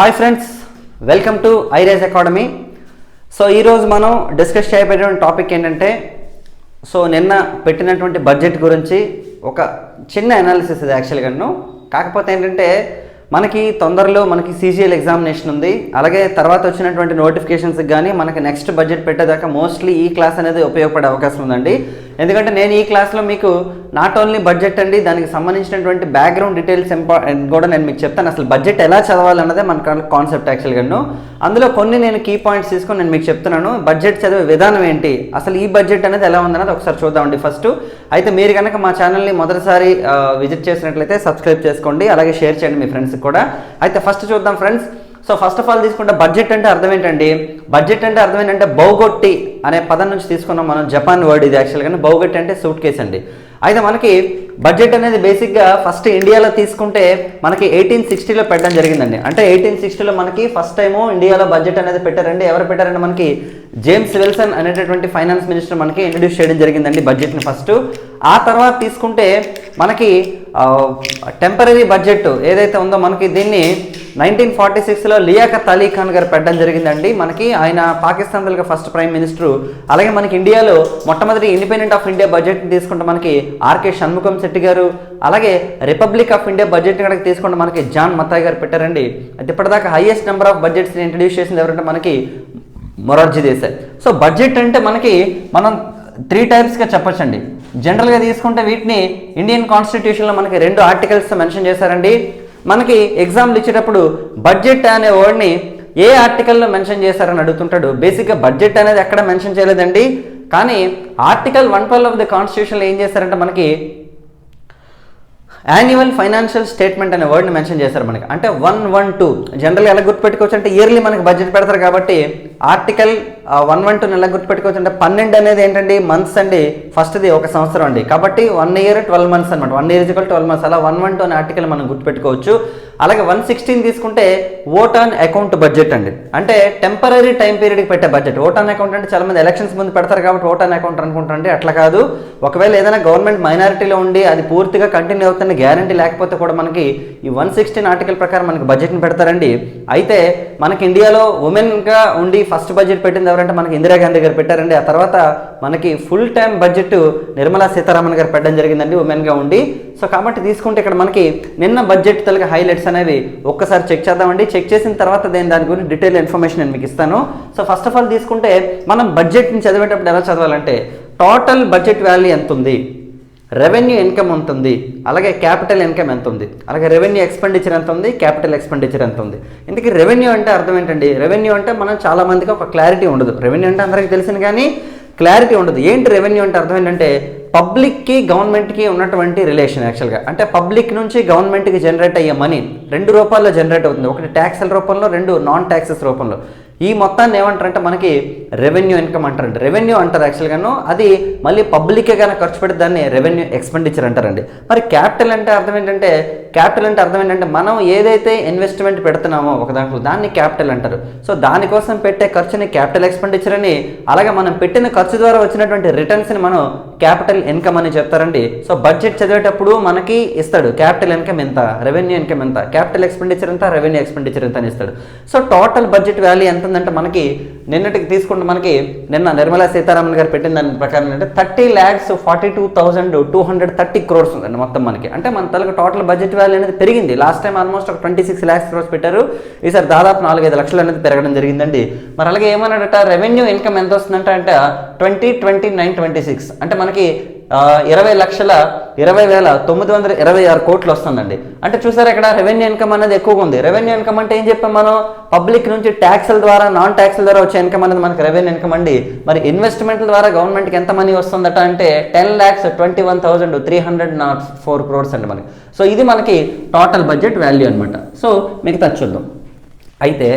Hi friends, welcome to iRise academy. So ఈరోజు మనం discuss చేయబోయేటువంటి topic ఏంటంటే, సో నిన్న పెట్టినటువంటి బడ్జెట్ గురించి ఒక చిన్న అనాలిసిస్ ఇది యాక్చువల్గాను. కాకపోతే ఏంటంటే మనకి తొందరలో మనకి CGL ఎగ్జామినేషన్ ఉంది. అలాగే తర్వాత వచ్చినటువంటి నోటిఫికేషన్స్కి కానీ మనకి నెక్స్ట్ బడ్జెట్ పెట్టేదాకా మోస్ట్లీ ఈ క్లాస్ అనేది ఉపయోగపడే అవకాశం ఉందండి. ఎందుకంటే నేను ఈ క్లాస్లో మీకు నాట్ ఓన్లీ బడ్జెట్ అండి, దానికి సంబంధించినటువంటి బ్యాక్గ్రౌండ్ డీటెయిల్స్ కూడా నేను మీకు చెప్తాను. అసలు బడ్జెట్ ఎలా చదవాలన్నదే మన కాన్సెప్ట్ యాక్చువల్గాను. అందులో కొన్ని నేను కీ పాయింట్స్ తీసుకొని నేను మీకు చెప్తున్నాను. బడ్జెట్ చదివే విధానం ఏంటి, అసలు ఈ బడ్జెట్ అనేది ఎలా ఉందన్నది ఒకసారి చూద్దామండి. ఫస్ట్ అయితే మీరు కనుక మా ఛానల్ని మొదటిసారి విజిట్ చేసినట్లయితే సబ్స్క్రైబ్ చేసుకోండి, అలాగే షేర్ చేయండి మీ ఫ్రెండ్స్కి కూడా. అయితే ఫస్ట్ చూద్దాం friends. So first of all తీసుకుంటే బడ్జెట్ అంటే అర్థం ఏంటండి? బడ్జెట్ అంటే అర్థం ఏంటంటే బౌగొట్టి అనే పదం నుంచి తీసుకున్నాం మనం. జపాన్ వర్డ్ ఇది యాక్చువల్గా. బౌగొట్టి అంటే సూట్ కేస్ అండి. అయితే మనకి బడ్జెట్ అనేది బేసిక్గా ఫస్ట్ ఇండియాలో తీసుకుంటే మనకి 1860లో పెట్టడం జరిగిందండి. అంటే 1860లో మనకి ఫస్ట్ టైము ఇండియాలో బడ్జెట్ అనేది పెట్టారండి. ఎవరు పెట్టారంటే మనకి జేమ్స్ విల్సన్ అనేటటువంటి ఫైనాన్స్ మినిస్టర్ మనకి ఇంట్రడ్యూస్ చేయడం జరిగిందండి బడ్జెట్ని ఫస్ట్. ఆ తర్వాత తీసుకుంటే మనకి టెంపరీ బడ్జెట్ ఏదైతే ఉందో మనకి దీన్ని 1946లో లియాఖత్ అలీ ఖాన్ గారు పెట్టడం జరిగిందండి. మనకి ఆయన పాకిస్తాన్ దగ్గర ఫస్ట్ ప్రైమ్ మినిస్టరు. అలాగే మనకి ఇండియాలో మొట్టమొదటి ఇండిపెండెంట్ ఆఫ్ ఇండియా బడ్జెట్ని తీసుకుంటే మనకి ఆర్కే షణ్ముఖం శెట్టి గారు. అలాగే రిపబ్లిక్ ఆఫ్ ఇండియా బడ్జెట్ కనుక తీసుకుంటే మనకి జాన్ మతాయ్ గారు పెట్టారండి. అయితే ఇప్పటిదాకా హైయెస్ట్ నెంబర్ ఆఫ్ బడ్జెట్స్ని ఇంట్రడ్యూస్ చేసింది ఎవరంటే మనకి మొరార్జీ దేశాయ్. సో బడ్జెట్ అంటే మనకి మనం 3 టైప్స్గా చెప్పొచ్చండి. జనరల్గా తీసుకుంటే వీటిని ఇండియన్ కాన్స్టిట్యూషన్లో మనకి 2 ఆర్టికల్స్తో మెన్షన్ చేశారండి. మనకి ఎగ్జామ్లు ఇచ్చేటప్పుడు బడ్జెట్ అనే వర్డ్ని ఏ ఆర్టికల్లో మెన్షన్ చేశారని అడుగుతుంటాడు. బేసిక్గా బడ్జెట్ అనేది ఎక్కడ మెన్షన్ చేయలేదండి. కానీ ఆర్టికల్ 112 ఆఫ్ ది కాన్స్టిట్యూషన్లో ఏం చేశారంటే మనకి యాన్యువల్ ఫైనాన్షియల్ స్టేట్మెంట్ అనే వర్డ్ని మెన్షన్ చేశారు మనకి. అంటే 112 జనరల్గా ఎలా గుర్తుపెట్టుకోవచ్చు అంటే ఇయర్లీ మనకి బడ్జెట్ పెడతారు కాబట్టి ఆర్టికల్ 112 ఎలా గుర్తుపెట్టుకోవచ్చు అంటే 12 అనేది ఏంటండి మంత్స్ అండి. ఫస్ట్ది ఒక సంవత్సరం అండి. కాబట్టి 1 year 12 months అనమాట. 1 year 12 months. అలా 112 అనే ఆర్టికల్ మనం గుర్తుపెట్టుకోవచ్చు. అలాగే 116 తీసుకుంటే ఓట్ ఆన్ అకౌంట్ బడ్జెట్ అండి. అంటే టెంపరీ టైం పీరియడ్కి పెట్టే బడ్జెట్. ఓట్ ఆన్ అకౌంట్ అంటే చాలా మంది ఎలక్షన్స్ ముందు పెడతారు కాబట్టి ఓట్ ఆన్ అకౌంట్ అనుకుంటారండి. అట్లా కాదు. ఒకవేళ ఏదైనా గవర్నమెంట్ మైనారిటీలో ఉండి అది పూర్తిగా కంటిన్యూ అవుతున్న గ్యారంటీ లేకపోతే కూడా మనకి ఈ 116 ఆర్టికల్ ప్రకారం మనకి బడ్జెట్ని పెడతారండి. అయితే మనకి ఇండియాలో ఉమెన్గా ఉండి ఫస్ట్ బడ్జెట్ పెట్టింది ఎవరంటే మనకి ఇందిరాగాంధీ గారు పెట్టారండి. ఆ తర్వాత మనకి full time budget Nirmala Sitharaman గారు పెట్టడం జరిగిందండి ఉమెన్గా ఉండి. సో కాబట్టి తీసుకుంటే ఇక్కడ మనకి నిన్న బడ్జెట్ తలగా హైలైట్స్ అనేవి ఒక్కసారి చెక్ చేద్దామండి. చెక్ చేసిన తర్వాత దాని గురించి డీటెయిల్ ఇన్ఫర్మేషన్ నేను మీకు ఇస్తాను. సో ఫస్ట్ ఆఫ్ ఆల్ తీసుకుంటే మనం బడ్జెట్ని చదివేటప్పుడు ఎలా చదవాలంటే టోటల్ బడ్జెట్ వాల్యూ ఎంత ఉంది, రెవెన్యూ ఇన్కమ్ ఎంత ఉంది, అలాగే క్యాపిటల్ ఇన్కమ్ ఎంత ఉంది, అలాగే రెవెన్యూ ఎక్స్పెండిచర్ ఎంత ఉంది, క్యాపిటల్ ఎక్స్పెండిచర్ ఎంత ఉంది. ఇందుకే రెవెన్యూ అంటే అర్థం ఏంటండి? రెవెన్యూ అంటే మనం చాలా మందికి ఒక క్లారిటీ ఉండదు. రెవెన్యూ అంటే అందరికీ తెలిసింది కానీ క్లారిటీ ఉండదు. ఏంటి రెవెన్యూ అంటే అర్థం ఏంటంటే పబ్లిక్కి గవర్నమెంట్కి ఉన్నటువంటి రిలేషన్ యాక్చువల్గా. అంటే పబ్లిక్ నుంచి గవర్నమెంట్కి జనరేట్ అయ్యే మనీ 2 రూపాల్లో జనరేట్ అవుతుంది. ఒకటి ట్యాక్స్ల రూపంలో, 2 నాన్ ట్యాక్సెస్ రూపంలో. ఈ మొత్తాన్ని ఏమంటారంటే మనకి రెవెన్యూ ఇన్కమ్ అంటారండి. రెవెన్యూ అంటారు యాక్చువల్గాను. అది మళ్ళీ పబ్లిక్కే కానీ ఖర్చు పెడితే దాన్ని రెవెన్యూ ఎక్స్పెండిచర్ అంటారండి. మరి క్యాపిటల్ అంటే అర్థం ఏంటంటే మనం ఏదైతే ఇన్వెస్ట్మెంట్ పెడుతున్నామో ఒక దాంట్లో దాన్ని క్యాపిటల్ అంటారు. సో దానికోసం పెట్టే ఖర్చుని క్యాపిటల్ ఎక్స్పెండిచర్ అని, అలాగే మనం పెట్టిన ఖర్చు ద్వారా వచ్చినటువంటి రిటర్న్స్ని మనం క్యాపిటల్ ఇన్కమ్ అని చెప్తారండి. సో బడ్జెట్ చదివేటప్పుడు మనకి ఇస్తాడు క్యాపిటల్ ఇన్కమ్ ఎంత, రెవెన్యూ ఇన్కమ్ ఎంత, క్యాపిటల్ ఎక్స్పెండిచర్ ఎంత, రెవెన్యూ ఎక్స్పెండిచర్ ఎంత అని ఇస్తాడు. సో టోటల్ బడ్జెట్ వాల్యూ ఎంత ఉందంటే మనకి నిన్నటికి తీసుకుంటే మనకి నిన్న నిర్మలా సీతారామన్ గారు పెట్టిన దాని ప్రకారం అంటే 30,42,230 crores ఉందండి మొత్తం మనకి. అంటే మన తలకు టోటల్ బడ్జెట్ వాల్యూ అనేది పెరిగింది. లాస్ట్ టైం ఆల్మోస్ట్ ఒక 26 lakhs crores పెట్టారు. ఈసారి దాదాపు 4-5 లక్షలు అనేది పెరగడం జరిగిందండి. మరి అలాగే ఏమన్నాడట రెవెన్యూ ఇన్కమ్ ఎంత వస్తుందంటే 20,29,26 అంటే మనకి 20,20,926 కోట్లు వస్తుందండి. అంటే చూసారు ఇక్కడ రెవెన్యూ ఇన్కమ్ అనేది ఎక్కువగా ఉంది. రెవెన్యూ ఇన్కమ్ అంటే ఏం చెప్పాం మనం? పబ్లిక్ నుంచి ట్యాక్స్ల ద్వారా, నాన్ ట్యాక్స్ల ద్వారా వచ్చే ఇన్కమ్ అనేది మనకి రెవెన్యూ ఇన్కమ్ అండి. మరి ఇన్వెస్ట్మెంట్ల ద్వారా గవర్నమెంట్కి ఎంత మనీ వస్తుందట అంటే 10,21,304 crores అండి మనకి. సో ఇది మనకి టోటల్ బడ్జెట్ వాల్యూ అనమాట. సో మిగతా చూద్దాం. అయితే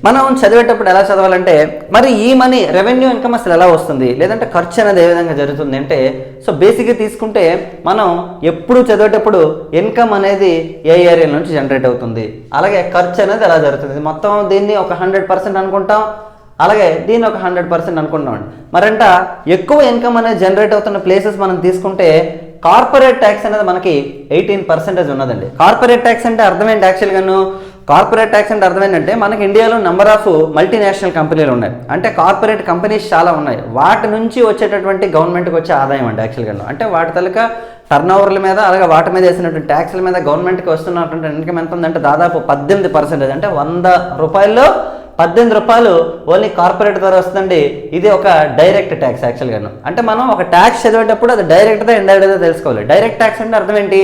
మనం చదివేటప్పుడు ఎలా చదవాలంటే మరి ఈ మనీ రెవెన్యూ ఇన్కమ్ అసలు ఎలా వస్తుంది, లేదంటే ఖర్చు అనేది ఏ విధంగా జరుగుతుంది అంటే సో బేసిక్గా తీసుకుంటే మనం ఎప్పుడు చదివేటప్పుడు ఇన్కమ్ అనేది ఏ ఏరియా నుంచి జనరేట్ అవుతుంది, అలాగే ఖర్చు అనేది ఎలా జరుగుతుంది. మొత్తం దీన్ని ఒక 100% అనుకుంటాం, అలాగే దీన్ని ఒక 100% అనుకుంటాం. మరంట ఎక్కువ ఇన్కమ్ అనేది జనరేట్ అవుతున్న ప్లేసెస్ మనం తీసుకుంటే కార్పొరేట్ ట్యాక్స్ అనేది మనకి 18% ఉన్నదండి. కార్పొరేట్ ట్యాక్స్ అంటే అర్థం ఏంటి యాక్చువల్గాను? కార్పొరేట్ ట్యాక్స్ అంటే అర్థం ఏంటంటే మనకి ఇండియాలో నెంబర్ ఆఫ్ మల్టీనేషనల్ కంపెనీలు ఉన్నాయి, అంటే కార్పొరేట్ కంపెనీస్ చాలా ఉన్నాయి, వాటి నుంచి వచ్చేటటువంటి గవర్నమెంట్కి వచ్చే ఆదాయం అండి యాక్చువల్గా. అంటే వాటి తలక టర్న్ ఓవర్ల మీద అలాగే వాటి మీద వేసినటువంటి ట్యాక్స్ల మీద గవర్నమెంట్కి వస్తున్నటువంటి ఇన్కమ్ ఎంత ఉందంటే దాదాపు 18%, అంటే 100 రూపాయల్లో 18 రూపాయలు ఓన్లీ కార్పొరేట్ ద్వారా వస్తుందండి. ఇది ఒక డైరెక్ట్ ట్యాక్స్ యాక్చువల్గాను. అంటే మనం ఒక ట్యాక్స్ చదివేటప్పుడు అది డైరెక్ట్గా ఇండైరెక్ట్గా తెలుసుకోవాలి. డైరెక్ట్ ట్యాక్స్ అంటే అర్థం ఏంటి?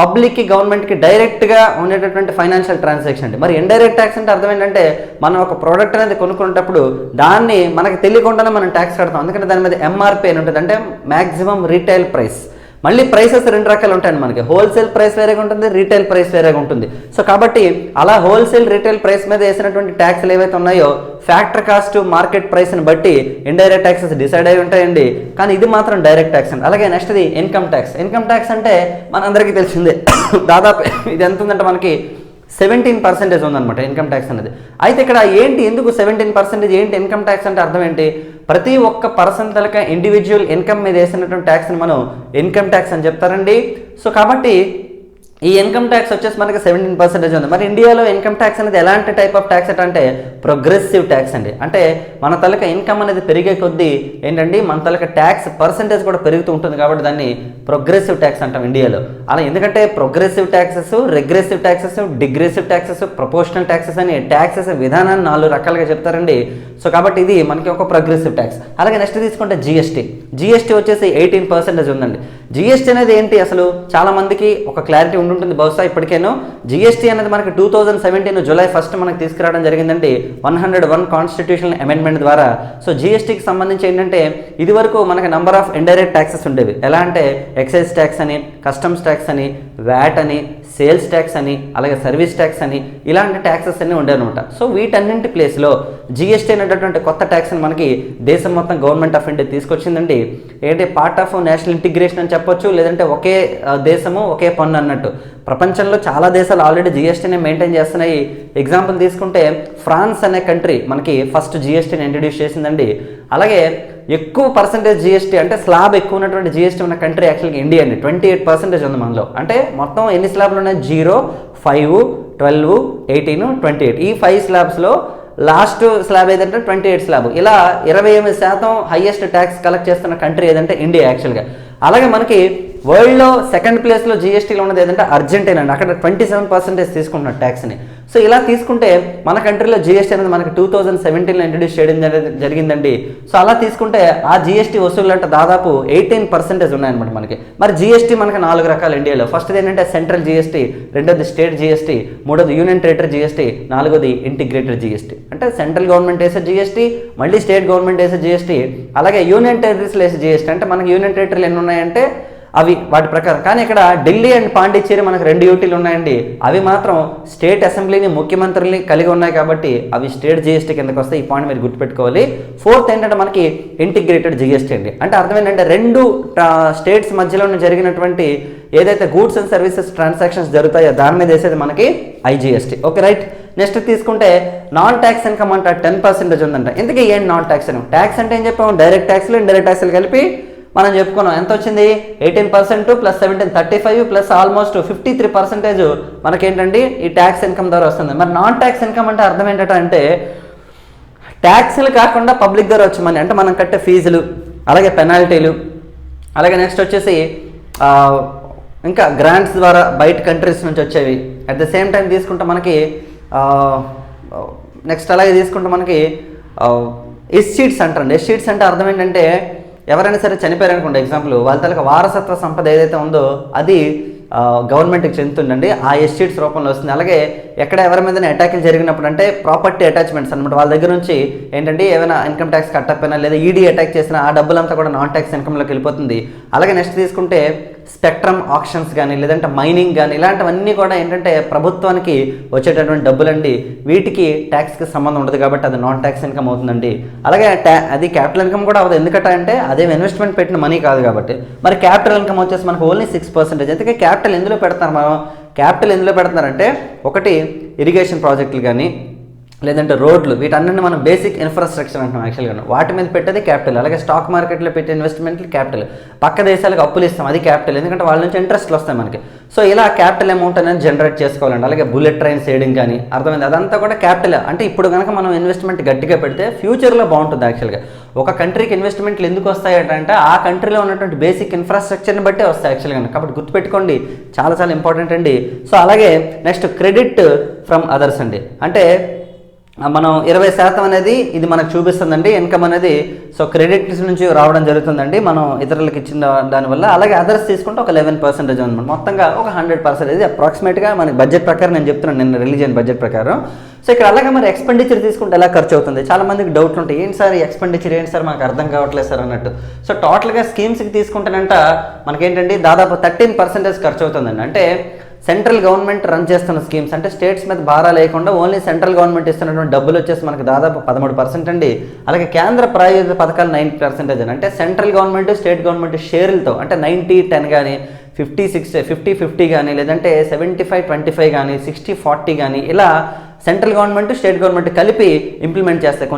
పబ్లిక్కి గవర్నమెంట్కి డైరెక్ట్గా ఉండేటటువంటి ఫైనాన్షియల్ ట్రాన్సాక్షన్ అండి. మరి ఇండైరెక్ట్ ట్యాక్స్ అంటే అర్థం ఏంటంటే మనం ఒక ప్రోడక్ట్ అనేది కొనుక్కునేటప్పుడు దాన్ని మనకి తెలియకుండానే మనం ట్యాక్స్ కడతాం, ఎందుకంటే దాని మీద ఎంఆర్పీ అని ఉంటుంది, అంటే మ్యాక్సిమం రీటైల్ ప్రైస్. మళ్ళీ ప్రైసెస్ 2 రకాలు ఉంటాయండి మనకి, హోల్సేల్ ప్రైస్ వేరేగా ఉంటుంది, రీటైల్ ప్రైస్ వేరేగా ఉంటుంది. సో కాబట్టి అలా హోల్సేల్ రీటైల్ ప్రైస్ మీద వేసినటువంటి ట్యాక్స్లు ఏవైతే ఉన్నాయో ఫ్యాక్టరీ కాస్ట్ మార్కెట్ ప్రైస్ని బట్టి ఇండైరెక్ట్ ట్యాక్సెస్ డిసైడ్ అయి ఉంటాయండి. కానీ ఇది మాత్రం డైరెక్ట్ ట్యాక్స్ అండి. అలాగే నెక్స్ట్ది ఇన్కమ్ ట్యాక్స్. ఇన్కమ్ ట్యాక్స్ అంటే మనందరికీ తెలిసిందే, దాదాపు ఇది ఎంత ఉందంటే మనకి 17% ఉందన్నమాట ఇన్కమ్ ట్యాక్స్ అనేది. అయితే ఇక్కడ ఏంటి, ఎందుకు 17% ఏంటి ఇన్కమ్ ట్యాక్స్ అంటే అర్థం ఏంటి? ప్రతి ఒక్క పర్సన్ తలక ఇండివిజువల్ ఇన్కమ్ మీద వేసినటువంటి ట్యాక్స్ని మనం ఇన్కమ్ ట్యాక్స్ అని చెప్తారండి. సో కాబట్టి ఈ ఇన్కమ్ ట్యాక్స్ వచ్చేసి మనకి 17% ఉంది. మరి ఇండియాలో ఇన్కమ్ ట్యాక్స్ అనేది ఎలాంటి టైప్ ఆఫ్ ట్యాక్స్ అంటే ప్రోగ్రెసివ్ ట్యాక్స్ అండి. అంటే మన తలక ఇన్కమ్ అనేది పెరిగే కొద్దీ ఏంటండి మన తలక ట్యాక్స్ పర్సంటేజ్ కూడా పెరుగుతూ ఉంటుంది, కాబట్టి దాన్ని ప్రోగ్రెసివ్ ట్యాక్స్ అంటాం ఇండియాలో. అలా ఎందుకంటే progressive taxes, regressive taxes, degressive taxes, proportional taxes అని ట్యాక్సెస్ విధానాన్ని 4 రకాలుగా చెప్తారండి. సో కాబట్టి ఇది మనకి ఒక ప్రోగ్రెసివ్ ట్యాక్స్. అలాగే నెక్స్ట్ తీసుకుంటే జిఎస్టీ వచ్చేసి 18% ఉందండి. జిఎస్టీ అనేది ఏంటి అసలు చాలా మందికి ఒక క్లారిటీ ఉంటుంది బహుశా ఇప్పటికేనో. జిఎస్టీ అనేది మనకి 2017 జూలై 1 మనకి తీసుకురావడం జరిగిందండి 101 కాన్స్టిట్యూషనల్ అమెండ్మెంట్ ద్వారా. సో జిఎస్టీకి సంబంధించి ఏంటంటే ఇది వరకు మనకి నంబర్ ఆఫ్ ఇండైరెక్ట్ ట్యాక్సెస్ ఉండేవి. ఎలా అంటే ఎక్సైజ్ ట్యాక్స్ అని, కస్టమ్స్ ట్యాక్స్ అని, వ్యాట్ అని, సేల్స్ ట్యాక్స్ అని, అలాగే సర్వీస్ ట్యాక్స్ అని, ఇలాంటి ట్యాక్సెస్ అన్ని ఉండే అనమాట. సో వీటన్నింటి ప్లేస్లో జిఎస్టీ అనేటటువంటి కొత్త ట్యాక్స్ని మనకి దేశం మొత్తం గవర్నమెంట్ ఆఫ్ ఇండియా తీసుకొచ్చిందండి. ఏంటి పార్ట్ ఆఫ్ నేషనల్ ఇంటిగ్రేషన్ అని చెప్పొచ్చు, లేదంటే ఒకే దేశము ఒకే పన్ను అన్నట్టు. ప్రపంచంలో చాలా దేశాలు ఆల్రెడీ జిఎస్టీని మెయింటైన్ చేస్తున్నాయి. ఎగ్జాంపుల్ తీసుకుంటే ఫ్రాన్స్ అనే కంట్రీ మనకి ఫస్ట్ జిఎస్టీని ఇంట్రడ్యూస్ చేసిందండి. అలాగే ఎక్కువ పర్సెంటేజ్ జిఎస్టీ అంటే స్లాబ్ ఎక్కువ ఉన్నటువంటి జిఎస్టీ ఉన్న కంట్రీ యాక్చువల్గా ఇండియా అండి. 28% ఉంది మనలో. అంటే మొత్తం ఎన్ని స్లాబ్లు ఉన్నాయి? 0, 5, 12, 18, 28. ఈ 5 స్లాబ్స్లో లాస్ట్ స్లాబ్ ఏదంటే 28 స్లాబ్. ఇలా 28% హైయెస్ట్ ట్యాక్స్ కలెక్ట్ చేస్తున్న కంట్రీ ఏదంటే ఇండియా యాక్చువల్గా. అలాగే మనకి వరల్డ్లో సెకండ్ ప్లేస్లో జిఎస్టీలో ఉన్నది ఏదంటే అర్జెంటీనా అండి. అక్కడ 27% తీసుకుంటున్నారు ట్యాక్స్ని. సో ఇలా తీసుకుంటే మన కంట్రీలో జిఎస్టీ అనేది మనకి 2017లో ఇంట్రడ్యూస్ చేయడం జరిగిందండి. సో అలా తీసుకుంటే ఆ జిఎస్టీ వసూళ్ళు అంటే దాదాపు 18% ఉన్నాయన్నమాట మనకి. మరి జిఎస్టీ మనకి 4 రకాలు ఇండియాలో. ఫస్ట్ ఏంటంటే సెంట్రల్ జిఎస్టీ, రెండోది స్టేట్ జిఎస్టీ, మూడోది యూనియన్ టెరిటరీ జిఎస్టీ, నాలుగోది ఇంటిగ్రేటెడ్ జిఎస్టీ. అంటే సెంట్రల్ గవర్నమెంట్ వేసే జిఎస్టీ, మళ్ళీ స్టేట్ గవర్నమెంట్ వేసే జిఎస్టీ, అలాగే యూనియన్ టెరిటరీస్లో వేసే జిఎస్టీ. అంటే మనకి యూనియన్ టెరిటరీలు ఎన్ని ఉన్నాయంటే అవి వాటి ప్రకారం. కానీ ఇక్కడ ఢిల్లీ అండ్ పాండిచ్చేరి మనకు 2 యూటీలు ఉన్నాయండి. అవి మాత్రం స్టేట్ అసెంబ్లీని, ముఖ్యమంత్రిని కలిగి ఉన్నాయి కాబట్టి అవి స్టేట్ జిఎస్టీ కిందకి వస్తాయి. ఈ పాయింట్ మీరు గుర్తుపెట్టుకోవాలి. ఫోర్త్ ఏంటంటే మనకి ఇంటిగ్రేటెడ్ జిఎస్టీ అండి. అంటే అర్థం ఏంటంటే 2 స్టేట్స్ మధ్యలో జరిగినటువంటి ఏదైతే గూడ్స్ అండ్ సర్వీసెస్ ట్రాన్సాక్షన్స్ జరుగుతాయో దాని మీద వేసేది మనకి ఐజిఎస్టీ. Okay right. నెక్స్ట్ తీసుకుంటే నాన్ ట్యాక్స్ ఇన్కమ్ అంటే 10% ఉందంట. ఇంతకీ ఏంటి నాన్ ట్యాక్స్ ఇన్కమ్? ట్యాక్స్ అంటే ఏం చెప్పాము? డైరెక్ట్ ట్యాక్స్లు, ఇండైరెక్ట్ ట్యాక్స్లు కలిపి మనం చెప్పుకున్నాం. ఎంత వచ్చింది? 18% ప్లస్ 17 35 ప్లస్ ఆల్మోస్ట్ 53% మనకేంటండి ఈ ట్యాక్స్ ఇన్కమ్ ద్వారా వస్తుంది. మరి నాన్ ట్యాక్స్ ఇన్కమ్ అంటే అర్థం ఏంటంటే ట్యాక్స్లు కాకుండా పబ్లిక్ ద్వారా వచ్చే మనీ, అంటే మనం కట్టే ఫీజులు, అలాగే పెనాల్టీలు, అలాగే నెక్స్ట్ వచ్చేసి ఇంకా గ్రాంట్స్ ద్వారా బయట కంట్రీస్ నుంచి వచ్చేవి. అట్ ద సేమ్ టైం తీసుకుంటే మనకి నెక్స్ట్ అలాగే తీసుకుంటే మనకి ఎస్సీట్స్ అంటారండి. ఎస్సీట్స్ అంటే అర్థం ఏంటంటే ఎవరైనా సరే చనిపోయారు అనుకోండి, ఎగ్జాంపుల్ వాళ్ళ తలక వారసత్వ సంపద ఏదైతే ఉందో అది గవర్నమెంట్కి చెందుతుందండి. ఆ ఎస్టేట్స్ రూపంలో వస్తుంది. అలాగే ఎక్కడ ఎవరి మీద అటాక్లు జరిగినప్పుడు అంటే ప్రాపర్టీ అటాచ్మెంట్స్ అనమాట, వాళ్ళ దగ్గర నుంచి ఏంటంటే ఏమైనా ఇన్కమ్ ట్యాక్స్ కట్టకపోయినా లేదా ఈడీ అటాక్ చేసినా ఆ డబ్బులంతా కూడా నాన్ ట్యాక్స్ ఇన్కమ్లోకి వెళ్ళిపోతుంది. అలాగే నెక్స్ట్ తీసుకుంటే స్పెక్ట్రమ్ ఆక్షన్స్ కానీ లేదంటే మైనింగ్ కానీ ఇలాంటివన్నీ కూడా ఏంటంటే ప్రభుత్వానికి వచ్చేటటువంటి డబ్బులండి. వీటికి ట్యాక్స్కి సంబంధం ఉండదు కాబట్టి అది నాన్ ట్యాక్స్ ఇన్కమ్ అవుతుందండి. అలాగే అది క్యాపిటల్ ఇన్కమ్ కూడా అవ్వదు, ఎందుకంటే అదే ఇన్వెస్ట్మెంట్ పెట్టిన మనీ కాదు కాబట్టి. మరి క్యాపిటల్ ఇన్కమ్ వచ్చేసి మనకు ఓన్లీ 6%. ఎందుకంటే క్యాపిటల్ ఎందులో పెడతారు మనం? క్యాపిటల్ ఎందులో పెడుతున్నారంటే ఒకటి ఇరిగేషన్ ప్రాజెక్టులు కానీ లేదంటే రోడ్లు, వీటన్నింటిని మనం బేసిక్ ఇన్ఫ్రాస్ట్రక్చర్ అంటున్నాం యాక్చువల్గా. వాటి మీద పెట్టేది క్యాపిటల్. అలాగే స్టాక్ మార్కెట్లో పెట్టే ఇన్వెస్ట్మెంట్లు క్యాపిటల్. పక్క దేశాలకు అప్పులు ఇస్తాం, అది క్యాపిటల్, ఎందుకంటే వాళ్ళ నుంచి ఇంట్రెస్ట్లు వస్తాయి మనకి. సో ఇలా క్యాపిటల్ అమౌంట్ అనేది జనరేట్ చేసుకోవాలండి. అలాగే బుల్లెట్ ట్రైన్ సేడింగ్ కానీ, అర్థమైంది, అదంతా కూడా క్యాపిటల్. అంటే ఇప్పుడు కనుక మనం ఇన్వెస్ట్మెంట్ గట్టిగా పెడితే ఫ్యూచర్లో బాగుంటుంది యాక్చువల్గా. ఒక కంట్రీకి ఇన్వెస్ట్మెంట్లు ఎందుకు వస్తాయంటే ఆ కంట్రీలో ఉన్నటువంటి బేసిక్ ఇన్ఫ్రాస్ట్రక్చర్ని బట్టే వస్తాయి యాక్చువల్గా. కాబట్టి గుర్తుపెట్టుకోండి, చాలా చాలా ఇంపార్టెంట్ అండి. సో అలాగే నెక్స్ట్ క్రెడిట్ ఫ్రమ్ అదర్స్ అండి. అంటే మనం 20% అనేది ఇది మనకు చూపిస్తుందండి ఇన్కమ్ అనేది. సో క్రెడిట్స్ నుంచి రావడం జరుగుతుందండి మనం ఇతరులకు ఇచ్చిన దానివల్ల. అలాగే అదర్స్ తీసుకుంటే ఒక 11% అనమాట. మొత్తంగా ఒక 100% అప్రాక్సిమేట్గా మనకి బడ్జెట్ ప్రకారం నేను చెప్తున్నాను, నిన్న రిలీజ్ అయిన బడ్జెట్ ప్రకారం. సో ఇక్కడ అలాగే మరి ఎక్స్పెండిచర్ తీసుకుంటే ఎలా ఖర్చు అవుతుంది, చాలా మందికి డౌట్లు ఉంటాయి. ఏంటి సార్ ఈ ఎక్స్పెండిచర్ ఏంటి సార్, మాకు అర్థం కావట్లేదు సార్ అన్నట్టు. సో టోటల్గా స్కీమ్స్కి తీసుకుంటేనంట మనకేంటండి దాదాపు 13% ఖర్చు అవుతుందండి. అంటే సెంట్రల్ గవర్నమెంట్ రన్ చేస్తున్న స్కీమ్స్, అంటే స్టేట్స్ మీద భారా లేకుండా ఓన్లీ సెంట్రల్ గవర్నమెంట్ ఇస్తున్నటువంటి డబ్బులు వచ్చేసి మనకి దాదాపు 13% అండి. అలాగే కేంద్ర ప్రాయోజిత పథకాలు 9% అని. అంటే సెంట్రల్ గవర్నమెంట్ స్టేట్ గవర్నమెంట్ షేర్లతో, అంటే 90-10 కానీ, 50-50 కానీ, లేదంటే 75-25 కానీ, 60-40 కానీ, ఇలా సెంట్రల్ గవర్నమెంట్ స్టేట్ గవర్నమెంట్ కలిపి ఇంప్లిమెంట్ చేస్తాయి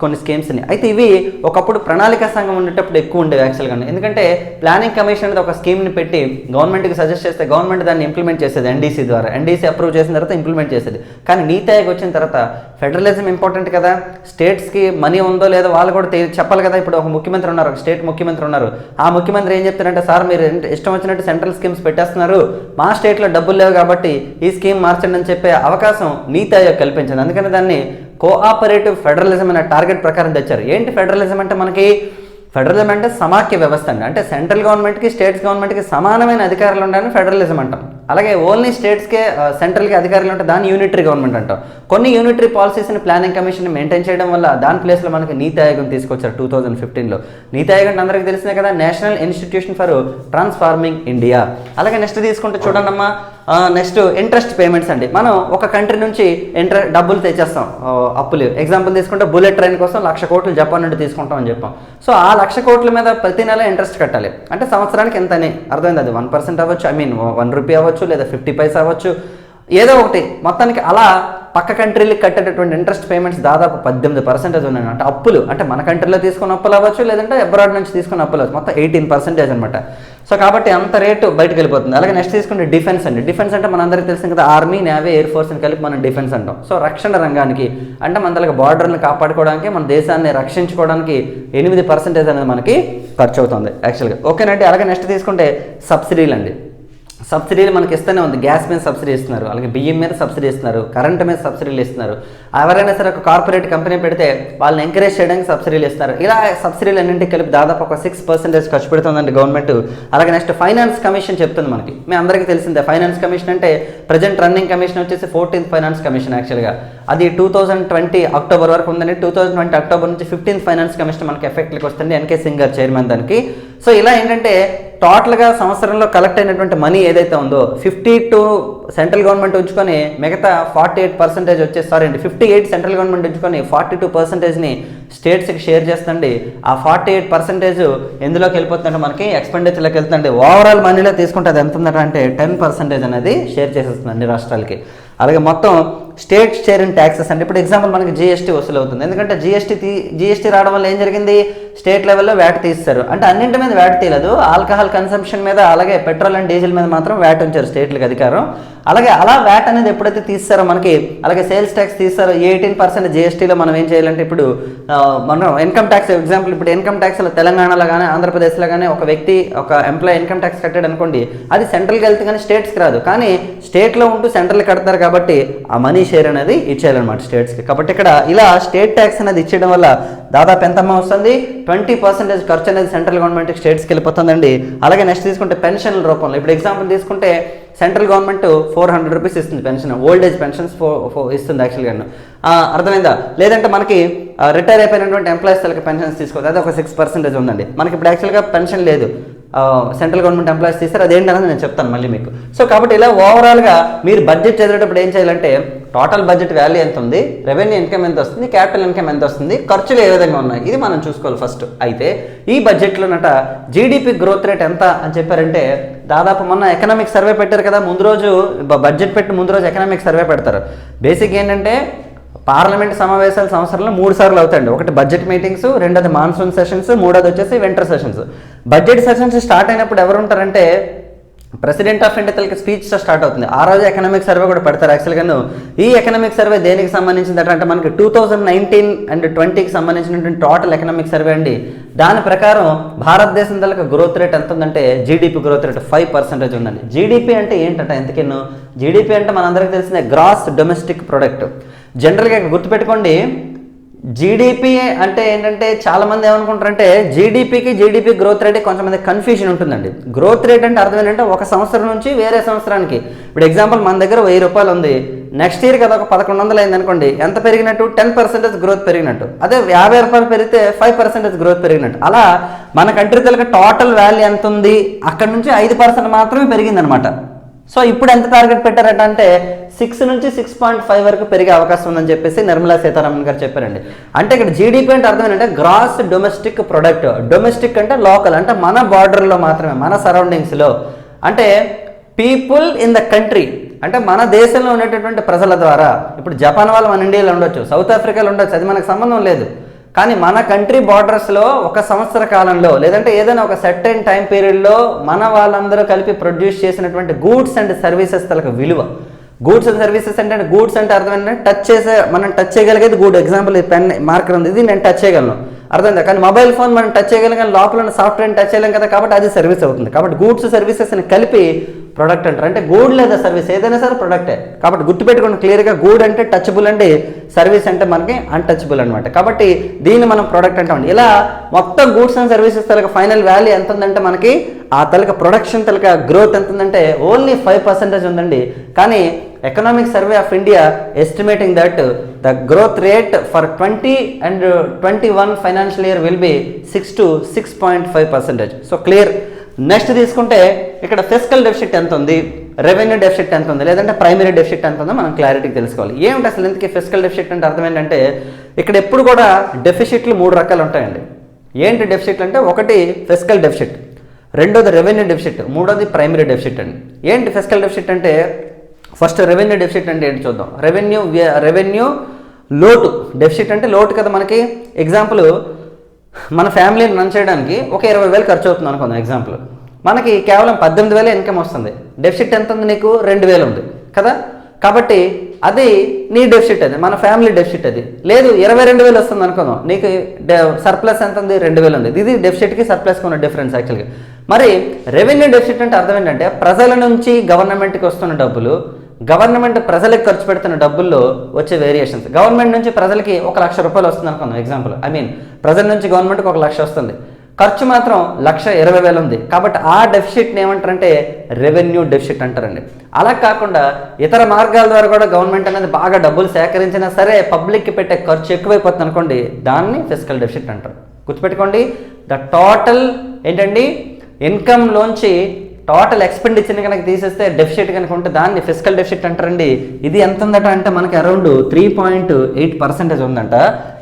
కొన్ని స్కీమ్స్ని. అయితే ఇవి ఒకప్పుడు ప్రణాళిక సంఘం ఉండేటప్పుడు ఎక్కువ ఉండేవి యాక్చువల్గా. ఎందుకంటే ప్లానింగ్ కమిషన్ అనేది ఒక స్కీమ్ని పెట్టి గవర్నమెంట్కి సజెస్ట్ చేస్తే గవర్నమెంట్ దాన్ని ఇంప్లిమెంట్ చేసేది ఎన్డీసీ ద్వారా. ఎన్డీసీ అప్రూవ్ చేసిన తర్వాత ఇంప్లిమెంట్ చేసేది. కానీ నీతి ఆయోగ్ వచ్చిన తర్వాత ఫెడరలిజం ఇంపార్టెంట్ కదా, స్టేట్స్కి మనీ ఉందో లేదో వాళ్ళు కూడా చెప్పాలి కదా. ఇప్పుడు ఒక ముఖ్యమంత్రి ఉన్నారు, ఒక స్టేట్ ముఖ్యమంత్రి ఉన్నారు. ఆ ముఖ్యమంత్రి ఏం చెప్తారంటే, సార్ మీరు ఇష్టం వచ్చినట్టు సెంట్రల్ స్కీమ్స్ పెట్టేస్తున్నారు, మా స్టేట్లో డబ్బులు లేవు కాబట్టి ఈ స్కీమ్ మార్చండి అని చెప్పే అవకాశం నీతి ఆయోగ్ కల్పించింది. అందుకని దాన్ని కోఆపరేటివ్ ఫెడరలిజం అనే టార్గెట్ ప్రకారం తెచ్చారు. ఏంటి ఫెడరలిజం అంటే, మనకి ఫెడరలిజం అంటే సమాఖ్య వ్యవస్థ అండి. అంటే సెంట్రల్ గవర్నమెంట్కి స్టేట్స్ గవర్నమెంట్కి సమానమైన అధికారులు ఉండాలని ఫెడరలిజం అంటాం. అలాగే ఓన్లీ స్టేట్స్కే సెంట్రల్కి అధికారులు ఉంటే దాన్ని యూనిటరీ గవర్నమెంట్ అంటాం. కొన్ని యూనిటరీ పాలసీస్ని ప్లానింగ్ కమిషన్ మెయింటైన్ చేయడం వల్ల దాని ప్లేస్లో మనకి నీతి ఆయోగం తీసుకొచ్చారు 2015లో. నీతి ఆయోగం అంటే అందరికీ తెలిసినే కదా, national institution for transforming India. అలాగే నెక్స్ట్ తీసుకుంటే చూడండమ్మా, నెక్స్ట్ ఇంట్రెస్ట్ పేమెంట్స్ అండి. మనం ఒక కంట్రీ నుంచి డబ్బులు తెచ్చేస్తాం అప్పులు. ఎగ్జాంపుల్ తీసుకుంటే బుల్లెట్ ట్రైన్ కోసం 1,00,000 కోట్లు జపాన్ నుండి తీసుకుంటాం అని చెప్పాం. సో ఆ 1,00,000 కోట్ల మీద ప్రతి నెల ఇంట్రెస్ట్ కట్టాలి. అంటే సంవత్సరానికి ఎంత అని అర్థమైంది. అది 1% అవ్వచ్చు, ₹1 అవ్వచ్చు, లేదా 50 పైసా అవ్వచ్చు, ఏదో ఒకటి. మొత్తానికి అలా పక్క కంట్రీలకు కట్టేటటువంటి ఇంట్రెస్ట్ పేమెంట్స్ దాదాపు 18% ఉన్నాయి. అంటే అప్పులు, అంటే మన కంట్రీలో తీసుకున్న అప్పులు అవ్వచ్చు, లేదంటే అబ్రాడ్ నుంచి తీసుకున్న అప్పులు అవ్వచ్చు, మొత్తం 18% అనమాట. సో కాబట్టి అంత రేటు బయటకు వెళ్ళిపోతుంది. అలాగే నెక్స్ట్ తీసుకుంటే డిఫెన్స్ అండి. డిఫెన్స్ అంటే మనందరికీ తెలిసింది కదా, ఆర్మీ, నేవీ, ఎయిర్ ఫోర్స్ని కలిపి మనం డిఫెన్స్ అంటాం. సో రక్షణ రంగానికి, అంటే మన దగ్గర బార్డర్ని కాపాడుకోవడానికి, మన దేశాన్ని రక్షించుకోవడానికి 8% అనేది మనకి ఖర్చు అవుతుంది యాక్చువల్గా. ఓకేనండి. అలాగే నెక్స్ట్ తీసుకుంటే సబ్సిడీలు అండి. సబ్సిడీలు మనకి ఇస్తూనే ఉంది. గ్యాస్ మీద సబ్సిడీ ఇస్తున్నారు, అలాగే బియ్యం మీద సబ్సిడీ ఇస్తున్నారు, కరెంట్ మీద సబ్సిడీలు ఇస్తున్నారు. ఎవరైనా సరే ఒక కార్పొరేట్ కంపెనీ పెడితే వాళ్ళని ఎంకరేజ్ చేయడానికి సబ్సిడీలు ఇస్తున్నారు. ఇలా సబ్సిడీలు అన్నింటికి కలిపి దాదాపు ఒక 6% ఖర్చు పెడుతుందండి గవర్నమెంట్. అలాగే నెక్స్ట్ ఫైనాన్స్ కమిషన్ చెప్తుంది మనకి. మీ అందరికీ తెలిసిందే ఫైనాన్స్ కమిషన్ అంటే ప్రజెంట్ రన్నింగ్ కమిషన్ వచ్చేసి 14th ఫైనాన్స్ కమిషన్ యాక్చువల్గా. అది 2020 అక్టోబర్ వరకు ఉందండి. 2020 అక్టోబర్ నుంచి 15th ఫైనాన్స్ కమిషన్ మనకి ఎఫెక్ట్లోకి వస్తుంది. ఎన్కే సింగ్ గారు చైర్మన్ దానికి. సో ఇలా ఏంటంటే టోటల్గా సంవత్సరంలో కలెక్ట్ అయినటువంటి మనీ ఏదైతే ఉందో 52 సెంట్రల్ గవర్నమెంట్ ఉంచుకొని మిగతా 48% వచ్చేసి 58 సెంట్రల్ గవర్నమెంట్ ఉంచుకొని 42%ని స్టేట్స్కి షేర్ చేస్తుంది. ఆ 48% ఎందులోకి వెళ్ళిపోతుందంటే మనకి ఎక్స్పెండిచర్లోకి వెళ్తుందండి. ఓవరాల్ మనీలో తీసుకుంటే అది ఎంత ఉందంటే 10% అనేది షేర్ చేసేస్తుంది అన్ని రాష్ట్రాలకి. అలాగే మొత్తం స్టేట్ షేర్ ఇన్ ట్యాక్సెస్ అంటే ఇప్పుడు ఎగ్జాంపుల్ మనకి జీఎస్టీ వసూలు అవుతుంది. ఎందుకంటే జీఎస్టీ రావడం వల్ల ఏం జరిగింది, స్టేట్ లెవెల్లో వ్యాట్ తీస్తారు. అంటే అన్నింటి మీద వ్యాట్ తీయలేదు, ఆల్కహాల్ కన్సంప్షన్ మీద అలాగే పెట్రోల్ అండ్ డీజిల్ మీద మాత్రం వ్యాట్ ఉంచారు స్టేట్లకు అధికారం. అలాగే అలా వ్యాట్ అనేది ఎప్పుడైతే తీస్తారో మనకి, అలాగే సేల్స్ ట్యాక్స్ తీస్తారో 18% జీఎస్టీలో మనం ఏం చేయాలంటే ఇప్పుడు మనం ఇన్కమ్ ట్యాక్స్ ఎగ్జాంపుల్, ఇప్పుడు ఇన్కమ్ ట్యాక్స్లో తెలంగాణలో కానీ ఆంధ్రప్రదేశ్లో కానీ ఒక వ్యక్తి ఒక ఎంప్లాయీ ఇన్కమ్ ట్యాక్స్ కట్టాడు అనుకోండి, అది సెంట్రల్కి వెళ్తే కానీ స్టేట్స్కి రాదు. కానీ స్టేట్లో ఉంటూ సెంట్రల్ కడతారు కాబట్టి ఆ మనీ షేర్ అనేది ఇచ్చేయాలన్నమాట స్టేట్స్కి. కాబట్టి ఇక్కడ ఇలా స్టేట్ ట్యాక్స్ అనేది ఇచ్చేయడం వల్ల దాదాపు ఎంతమ్మా వస్తుంది, 20% ఖర్చు అనేది సెంట్రల్ గవర్నమెంట్కి స్టేట్స్కి వెళ్ళిపోతుందండి. అలాగే నెక్స్ట్ తీసుకుంటే పెన్షన్ల రూపంలో, ఇప్పుడు ఎగ్జాంపుల్ తీసుకుంటే సెంట్రల్ గవర్నమెంట్ 400 రూపీస్ ఇస్తుంది పెన్షన్, ఓల్డ్ ఏజ్ పెన్షన్స్ ఇస్తుంది యాక్చువల్గా. అర్థమైందా? లేదంటే మనకి రిటైర్ అయిపోయినటువంటి ఎంప్లాయీస్ వాళ్ళకి పెన్షన్స్ తీసుకోవచ్చు, అది ఒక 6% ఉందండి. మనకి ఇప్పుడు యాక్చువల్గా పెన్షన్ లేదు, సెంట్రల్ గవర్నమెంట్ ఎంప్లాయీస్ తీస్తారు, అదేంటనేది నేను చెప్తాను మళ్ళీ మీకు. సో కాబట్టి ఇలా ఓవరాల్గా మీరు బడ్జెట్ చదివేటప్పుడు ఏం చేయాలంటే టోటల్ బడ్జెట్ వాల్యూ ఎంత ఉంది, రెవెన్యూ ఇన్కమ్ ఎంత వస్తుంది, క్యాపిటల్ ఇన్కమ్ ఎంత వస్తుంది, ఖర్చులు ఏ విధంగా ఉన్నాయి, ఇది మనం చూసుకోవాలి ఫస్ట్. అయితే ఈ బడ్జెట్లోనట జీడిపి గ్రోత్ రేట్ ఎంత అని చెప్పారంటే దాదాపు మొన్న ఎకనామిక్ సర్వే పెట్టారు కదా, ముందు రోజు బడ్జెట్ పెట్టి ముందు రోజు ఎకనామిక్ సర్వే పెడతారు. బేసిక్ ఏంటంటే పార్లమెంట్ సమావేశాలు సంవత్సరంలో 3 సార్లు అవుతాయండి. ఒకటి బడ్జెట్ మీటింగ్స్, రెండోది మాన్సూన్ సెషన్స్, మూడోది వచ్చేసి winter sessions. Budget sessions start అయినప్పుడు ఎవరు ఉంటారంటే ప్రెసిడెంట్ ఆఫ్ ఇండియా తలకి స్పీచ్తో స్టార్ట్ అవుతుంది. ఆ రోజు ఎకనామిక్ సర్వే కూడా పెడతారు యాక్చువల్గాను. ఈ ఎకనామిక్ సర్వే దేనికి సంబంధించింది అంటే మనకి 2019 అండ్ 20కి సంబంధించినటువంటి టోటల్ ఎకనామిక్ సర్వే అండి. దాని ప్రకారం భారతదేశం తలకి గ్రోత్ రేట్ ఎంత ఉందంటే జీడిపి గ్రోత్ రేట్ 5% ఉందండి. జీడిపి అంటే ఏంటంటే ఎంతకెన్నో, జీడిపి అంటే మనందరికీ తెలిసిన గ్రాస్ డొమెస్టిక్ ప్రొడక్ట్. జనరల్గా గుర్తుపెట్టుకోండి, జీడిపి అంటే ఏంటంటే చాలామంది ఏమనుకుంటారంటే జీడిపి గ్రోత్ రేట్ కొంతమంది కన్ఫ్యూజన్ ఉంటుందండి. గ్రోత్ రేట్ అంటే అర్థం ఏంటంటే ఒక సంవత్సరం నుంచి వేరే సంవత్సరానికి. ఇప్పుడు ఎగ్జాంపుల్ మన దగ్గర 1000 రూపాయలు ఉంది, నెక్స్ట్ ఇయర్ కదా ఒక 1100 అయింది అనుకోండి, ఎంత పెరిగినట్టు 10% గ్రోత్ పెరిగినట్టు. అదే 50 రూపాయలు పెరిగితే 5% గ్రోత్ పెరిగినట్టు. అలా మన కంట్రీ తలకి టోటల్ వాల్యూ ఎంత ఉంది, అక్కడ నుంచి 5% మాత్రమే పెరిగిందనమాట. సో ఇప్పుడు ఎంత టార్గెట్ పెట్టారట అంటే 6 నుంచి 6.5 వరకు పెరిగే అవకాశం ఉందని చెప్పేసి నిర్మలా సీతారామన్ గారు చెప్పారండి. అంటే ఇక్కడ జీడిపి అంటే అర్థం ఏంటంటే గ్రాస్ డొమెస్టిక్ ప్రొడక్ట్. డొమెస్టిక్ అంటే లోకల్, అంటే మన బార్డర్లో మాత్రమే, మన సరౌండింగ్స్లో, అంటే పీపుల్ ఇన్ ద కంట్రీ, అంటే మన దేశంలో ఉండేటటువంటి ప్రజల ద్వారా. ఇప్పుడు జపాన్ వాళ్ళు మన ఇండియాలో ఉండొచ్చు, సౌత్ ఆఫ్రికాలో ఉండొచ్చు, అది మనకు సంబంధం లేదు. కానీ మన కంట్రీ బార్డర్స్లో ఒక సంవత్సర కాలంలో లేదంటే ఏదైనా ఒక సర్టెన్ టైం పీరియడ్లో మన వాళ్ళందరూ కలిపి ప్రొడ్యూస్ చేసినటువంటి గూడ్స్ అండ్ సర్వీసెస్ తలకు విలువ. గూడ్స్ అండ్ సర్వీసెస్ అంటే గూడ్స్ అంటే అర్థం ఏంటంటే మనం టచ్ చేయగలిగేది గూడ్. ఎగ్జాంపుల్ ఈ పెన్ మార్కర్ ఉంది, ఇది నేను టచ్ చేయగలను, అర్థమైందా? కానీ మొబైల్ ఫోన్ మనం టచ్ చేయగలం, కానీ లోపల ఉన్న సాఫ్ట్వేర్ టచ్ చేయలేం కదా, కాబట్టి అది సర్వీస్ అవుతుంది. కాబట్టి గూడ్స్ సర్వీసెస్ని కలిపి ప్రొడక్ట్ అంటారు. అంటే గూడ్ లేదా సర్వీస్ ఏదైనా సరే ప్రొడక్టే. కాబట్టి గుర్తుపెట్టుకోండి క్లియర్గా, గూడ్ అంటే టచబుల్ అండి, సర్వీస్ అంటే మనకి అన్టచబుల్ అనమాట. కాబట్టి దీన్ని మనం ప్రొడక్ట్ అంటామండి. ఇలా మొత్తం గూడ్స్ అండ్ సర్వీసెస్ తలక ఫైనల్ వాల్యూ ఎంత ఉందంటే మనకి ఆ తలక ప్రొడక్షన్ తలక గ్రోత్ ఎంత ఉందంటే ఓన్లీ 5% ఉందండి. కానీ economic survey of India estimating that the growth rate for 20 and 21 financial year will be 6 to 6.5%. So clear. Next తీసుకుంటే ఇక్కడ ఫిస్కల్ డెఫిసిట్ ఎంత ఉంది, రెవెన్యూ డెఫిసిట్ ఎంత ఉంది, లేదంటే ప్రైమరీ డెఫిసిట్ ఎంత ఉందో మనం క్లారిటీకి తెలుసుకోవాలి. ఏమిటి అసలు ఇంతకీ ఫిస్కల్ డెఫిసిట్ అంటే అర్థం ఏంటంటే ఇక్కడ ఎప్పుడు కూడా డెఫిసిట్లు 3 రకాలు ఉంటాయండి. ఏంటి డెఫిసిట్లు అంటే ఒకటి ఫిస్కల్ డెఫిసిట్, రెండోది రెవెన్యూ డెఫిసిట్, మూడోది ప్రైమరీ డెఫిసిట్ అండి. ఏంటి ఫిస్కల్ డెఫిసిట్ అంటే ఫస్ట్ రెవెన్యూ డెఫిసిట్ అంటే ఏంటి చూద్దాం. రెవెన్యూ లోటు. డెఫిసిట్ అంటే లోటు కదా మనకి. ఎగ్జాంపుల్ మన ఫ్యామిలీని రన్ చేయడానికి ఒక 20,000 ఖర్చు అవుతుంది అనుకుందాం ఎగ్జాంపుల్. మనకి కేవలం 18,000 ఇన్కమ్ వస్తుంది. డెఫిసిట్ ఎంత ఉంది నీకు? 2,000 ఉంది కదా. కాబట్టి అది నీ డెఫిసిట్, అది మన ఫ్యామిలీ డెఫిసిట్. అది లేదు 22,000 వస్తుంది అనుకుందాం, నీకు సర్ప్లస్ ఎంత ఉంది? 2,000 ఉంది. ఇది డెఫిసిట్కి సర్ప్లస్కి ఉన్న డిఫరెన్స్ యాక్చువల్గా. మరి రెవెన్యూ డెఫిసిట్ అంటే అర్థం ఏంటంటే ప్రజల నుంచి గవర్నమెంట్కి వస్తున్న డబ్బులు, గవర్నమెంట్ ప్రజలకు ఖర్చు పెడుతున్న డబ్బుల్లో వచ్చే వేరియేషన్స్. గవర్నమెంట్ నుంచి ప్రజలకి 1,00,000 రూపాయలు వస్తుంది అనుకుందాం ఎగ్జాంపుల్. ప్రజల నుంచి గవర్నమెంట్కి 1,00,000 వస్తుంది, ఖర్చు మాత్రం 1,20,000 ఉంది. కాబట్టి ఆ డెఫిసిట్ని ఏమంటారంటే రెవెన్యూ డెఫిసిట్ అంటారండి. అలా కాకుండా ఇతర మార్గాల ద్వారా కూడా గవర్నమెంట్ అనేది బాగా డబ్బులు సేకరించినా సరే పబ్లిక్కి పెట్టే ఖర్చు ఎక్కువైపోతుంది అనుకోండి, దాన్ని ఫిస్కల్ డెఫిసిట్ అంటారు. గుర్తుపెట్టుకోండి, ద టోటల్ ఏంటండి ఇన్కమ్లోంచి టోటల్ ఎక్స్పెండిచర్ని కనుక తీసేస్తే డెఫిసిట్ కనుక ఉంటే దాన్ని ఫిస్కల్ డెఫిసిట్ అంటారండి. ఇది ఎంత ఉందట అంటే మనకి అరౌండ్ 3.8% ఉందంట.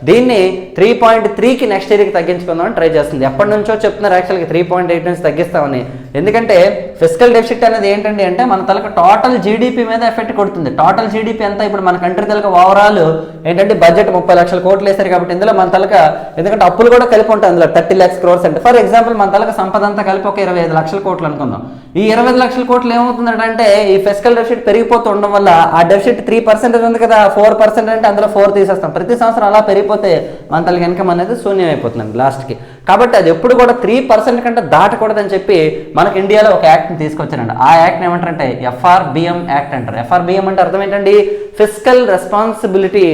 దీన్ని 3.3కి నెక్స్ట్ ఇయర్కి తగ్గించుకుందామని ట్రై చేస్తుంది. ఎప్పటి నుంచో చెప్తున్నారు యాక్చువల్గా 3.8 నుంచి తగ్గిస్తామని. ఎందుకంటే ఫిస్కల్ డెఫిసిట్ అనేది ఏంటండి అంటే మన తలక టోటల్ జీడిపి మీద ఎఫెక్ట్ కొడుతుంది. టోటల్ జీడిపి ఎంత ఇప్పుడు మన కంట్రీ తలక ఓవరాల్ ఏంటంటే బడ్జెట్ 30 లక్షల కోట్లు వేశారు కాబట్టి ఇందులో మన తలక, ఎందుకంటే అప్పులు కూడా కలిపి ఉంటాయి అందులో 30 lakhs crores అంటే. ఫర్ ఎగ్జాంపుల్ మన తలక సంపద అంతా కలిపి ఒక 25 లక్షల కోట్లు అనుకుందాం. ఈ 25 లక్షల కోట్లు ఏమవుతుందంటే ఈ ఫిస్కల్ డెఫిసిట్ పెరిగిపోతూ ఉండడం వల్ల ఆ డెఫిసిట్ 3% ఉంది కదా, 4% అంటే అందులో 4 తీసేస్తాం. ప్రతి సంవత్సరం అలా పెరిగిపోతే మన తలకి ఇన్కమ్ అనేది శూన్యం అయిపోతుంది లాస్ట్కి. కాబట్టి అది ఎప్పుడు కూడా 3% కంటే దాటకూడదని చెప్పి మనకి ఇండియాలో ఒక యాక్ట్ని తీసుకొచ్చారండి. ఆ యాక్ట్ని ఏమంటారంటే FRBM యాక్ట్ అంటారు. FRBM అంటే అర్థం ఏంటండి? Fiscal responsibility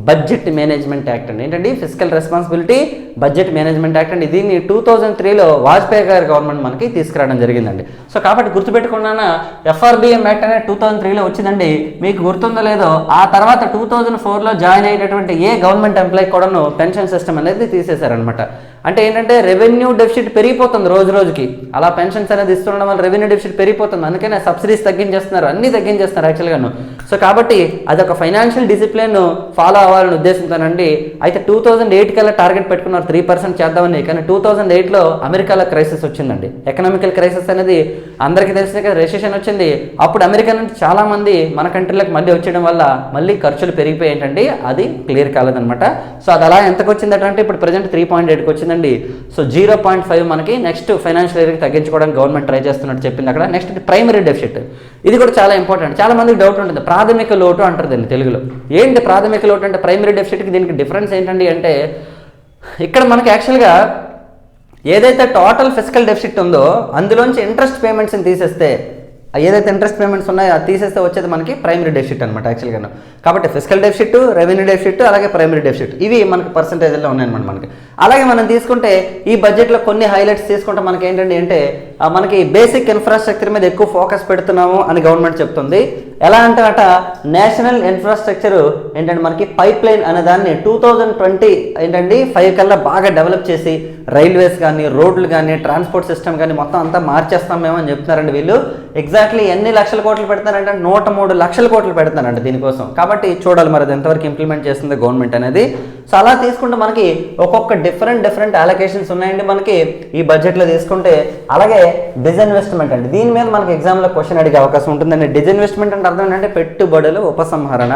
budget management act అండి. ఏంటండి? Fiscal responsibility budget management act అండి. దీన్ని 2003లో వాజ్పేయి గారి గవర్నమెంట్ మనకి తీసుకురావడం జరిగిందండి. సో కాబట్టి గుర్తుపెట్టుకున్నాను, FRBM యాక్ట్ అనేది 2003లో వచ్చిందండి. మీకు గుర్తుందో లేదో ఆ తర్వాత 2004లో జాయిన్ అయినటువంటి ఏ గవర్నమెంట్ ఎంప్లాయీ కూడాను పెన్షన్ సిస్టమ్ అనేది తీసేశారనమాట. అంటే ఏంటంటే రెవెన్యూ డెఫిసిట్ పెరిగిపోతుంది రోజు రోజుకి. అలా పెన్షన్స్ అనేది ఇస్తుండడం వల్ల రెవెన్యూ డెఫిసిట్ పెరిగిపోతుంది. అందుకనే సబ్సిడీస్ తగ్గించేస్తున్నారు, అన్నీ తగ్గించేస్తున్నారు యాక్చువల్గాను. సో కాబట్టి అదొక ఫైనాన్షియల్ డిసిప్లిన్ ఫాలో అవ్వాలని ఉద్దేశంతోనండి. అయితే 2008 కల్లా టార్గెట్ పెట్టుకున్నారు 3% చేద్దామని. కానీ 2008లో అమెరికాలో క్రైసిస్ వచ్చిందండి. ఎకనామికల్ క్రైసిస్ అనేది అందరికీ తెలిసిందే కదా, రెసెషన్ వచ్చింది. అప్పుడు అమెరికా నుంచి చాలామంది మన కంట్రీలకు మళ్ళీ వచ్చేయడం వల్ల మళ్ళీ ఖర్చులు పెరిగిపోయి ఏంటండి అది క్లియర్ కాలేదనమాట. సో అది అలా ఎంతకు వచ్చిందంటే ఇప్పుడు ప్రజెంట్ 3.8కి వచ్చిందండి. సో 0.5 మనకి నెక్స్ట్ ఫైనాన్షియల్ ఇయర్కి తగ్గించుకోవడానికి గవర్నమెంట్ ట్రై చేస్తున్నట్టు చెప్పింది అక్కడ. నెక్స్ట్ ప్రైమరీ డెఫిసిట్, ఇది కూడా చాలా ఇంపార్టెంట్. చాలా మందికి డౌట్ ఉంటుంది, ప్రాథమిక లోటు అంటారు దీన్ని తెలుగులో. ఏంటి ప్రాథమిక లోటు అంటే ప్రైమరీ డెఫిసిట్కి దీనికి డిఫరెన్స్ ఏంటండి అంటే ఇక్కడ మనకి యాక్చువల్గా ఏదైతే టోటల్ ఫిజికల్ డెఫిసిట్ ఉందో అందులోంచి ఇంట్రెస్ట్ పేమెంట్స్ని తీసేస్తే, ఏదైతే ఇంట్రెస్ట్ పేమెంట్స్ ఉన్నాయో అది తీసేస్తే వచ్చేది మనకి ప్రైమరీ డెఫిసిట్ అనమాట యాక్చువల్గా. కాబట్టి ఫిజికల్ డెఫిసిట్, రెవెన్యూ డెఫిసిట్, అలాగే ప్రైమరీ డెఫిసిట్ ఇవి మనకి పర్సంటేజ్లో ఉన్నాయన్నమాట మనకి. అలాగే మనం తీసుకుంటే ఈ బడ్జెట్లో కొన్ని హైలైట్స్ తీసుకుంటే మనకి ఏంటంటే అంటే మనకి బేసిక్ ఇన్ఫ్రాస్ట్రక్చర్ మీద ఎక్కువ ఫోకస్ పెడుతున్నాము అని గవర్నమెంట్ చెప్తుంది. ఎలా అంటే అట నేషనల్ ఇన్ఫ్రాస్ట్రక్చర్ ఏంటంటే మనకి పైప్ లైన్ అనే దాన్ని 2020 ఏంటండి 5 కల్లా బాగా డెవలప్ చేసి రైల్వేస్ కానీ, రోడ్లు కానీ, ట్రాన్స్పోర్ట్ సిస్టమ్ కానీ మొత్తం అంతా మార్చేస్తాం మేము అని చెప్తున్నారండి వీళ్ళు. ఎగ్జాక్ట్లీ ఎన్ని లక్షల కోట్లు పెడతారంటే 103 లక్షల కోట్లు పెడతారంట దీనికోసం. కాబట్టి చూడాలి మరి అది ఎంతవరకు ఇంప్లిమెంట్ చేస్తుంది గవర్నమెంట్ అనేది. సో అలా తీసుకుంటే మనకి ఒక్కొక్క డిఫరెంట్ అలొకేషన్స్ ఉన్నాయండి మనకి ఈ బడ్జెట్లో తీసుకుంటే. అలాగే డిజిన్వెస్ట్మెంట్ అండి, దీని మీద మనకి ఎగ్జామ్లో క్వశ్చన్ అడిగే అవకాశం ఉంటుందండి. డిజిన్వెస్ట్మెంట్ అంటే అర్థం ఏంటంటే పెట్టుబడుల ఉపసంహరణ.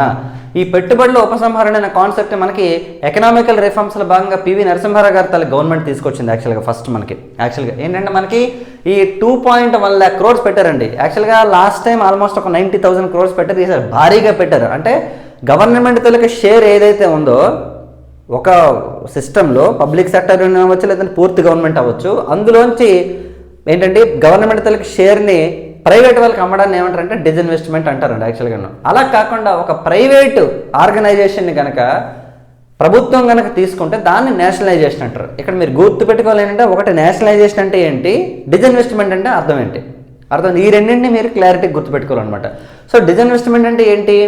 ఈ పెట్టుబడుల ఉపసంహరణ అనే కాన్సెప్ట్ మనకి ఎకనామికల్ రిఫార్మ్స్లో భాగంగా పివి నరసింహారావు గారి తల గవర్నమెంట్ తీసుకొచ్చింది యాక్చువల్గా. ఫస్ట్ మనకి యాక్చువల్గా ఏంటంటే మనకి ఈ 2.1 lakh crores పెట్టారండి. యాక్చువల్గా లాస్ట్ టైం ఆల్మోస్ట్ ఒక 90,000 crores పెట్టారు, ఈసారి భారీగా పెట్టారు. అంటే గవర్నమెంట్ తలకి షేర్ ఏదైతే ఉందో ఒక సిస్టంలో పబ్లిక్ సెక్టర్ అవ్వచ్చు లేదంటే పూర్తి గవర్నమెంట్ అవ్వచ్చు, అందులోంచి ఏంటంటే గవర్నమెంట్ తలకి షేర్ని ప్రైవేట్ వాళ్ళకి అమ్మడాన్ని ఏమంటారంటే డిజిన్వెస్ట్మెంట్ అంటారండి యాక్చువల్గా. అలా కాకుండా ఒక ప్రైవేటు ఆర్గనైజేషన్ని కనుక ప్రభుత్వం కనుక తీసుకుంటే దాన్ని నేషనలైజేషన్ అంటారు. ఇక్కడ మీరు గుర్తుపెట్టుకోవాలి ఏంటంటే ఒకటి నేషనలైజేషన్ అంటే ఏంటి, డిజిన్వెస్ట్మెంట్ అంటే అర్థం ఏంటి, అర్థం ఈ రెండింటిని మీరు క్లారిటీ గుర్తుపెట్టుకోవాలన్నమాట. సో డిజిన్వెస్ట్మెంట్ అంటే ఏంటి,